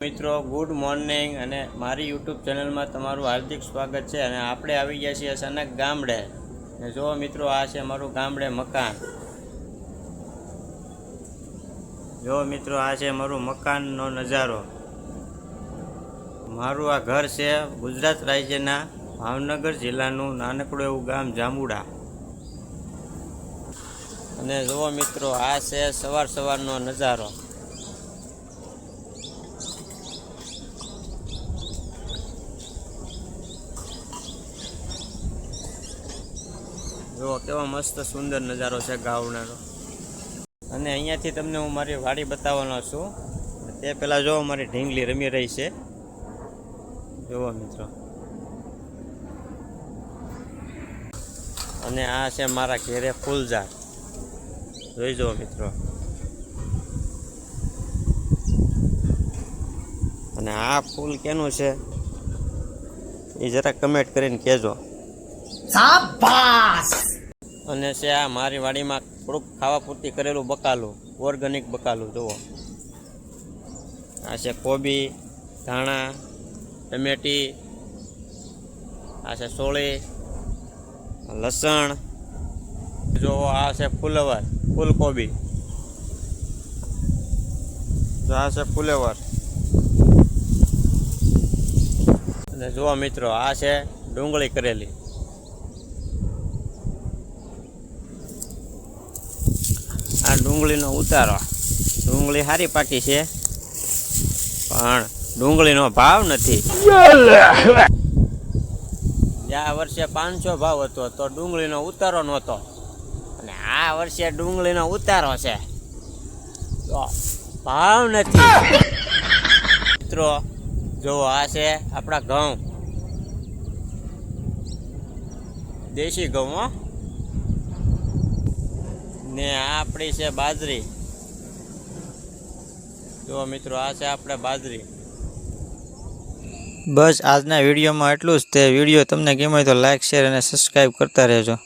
મિત્રો good morning અને મારી યુટ્યુબ ચેનલમાં તમારું હાર્દિક સ્વાગત છે। અને આપણે આવી ગયા છીએ અચાનક ગામડે ને જો મિત્રો આ છે મારું ગામડે મકાન। જો મિત્રો આ છે મારું મકાનનો નજારો। મારું આ ઘર છે ગુજરાત રાજ્યના ભાવનગર જિલ્લાનું નાનકડું એવું ગામ જાંબુડા। અને જો મિત્રો આ છે સવારનો નજારો। જો કેવો મસ્ત સુંદર નજારો છે ગામડાનો। અને અહીંયાથી તમને હું મારી વાડી બતાવવાનો છું। તે પહેલાં જો મારી ઢીંગલી રમી રહી છે, જુઓ મિત્રો। અને આ છે મારા ઘેરે ફૂલઝાડ, જોઈ જુઓ મિત્રો। અને આ ફૂલ કેનું છે એ જરા કમેન્ટ કરીને કહેજો। શાબાશ। અને છે આ મારી વાડીમાં થોડુંક ખાવા પૂરતી કરેલું બકાલું, ઓર્ગેનિક બકાલું જુઓ। આ છે કોબી, ધાણા, ટમેટી, આ છે સોળી, લસણ, જો આ છે ફુલવર, ફૂલકોબી, જો આ છે ફુલેવર। અને જુઓ મિત્રો આ છે ડુંગળી કરેલી। આ ડુંગળીનો ઉતારો, ડુંગળી સારી પાકી છે પણ ડુંગળીનો ભાવ નથી। આ વર્ષે 500 ભાવ હતો તો ડુંગળીનો ઉતારો નહોતો, અને આ વર્ષે ડુંગળીનો ઉતારો છે તો ભાવ નથી। મિત્રો જો આ છે આપણા ઘઉં, દેશી ઘઉં હો। ને આ આપણી છે બાજરી, જો મિત્રો આ છે આપણે બાજરી। બસ આજના વિડીયોમાં એટલું જ। તે વિડીયો તમને ગમે તો લાઈક, શેર અને સબસ્ક્રાઈબ કરતા રહેજો।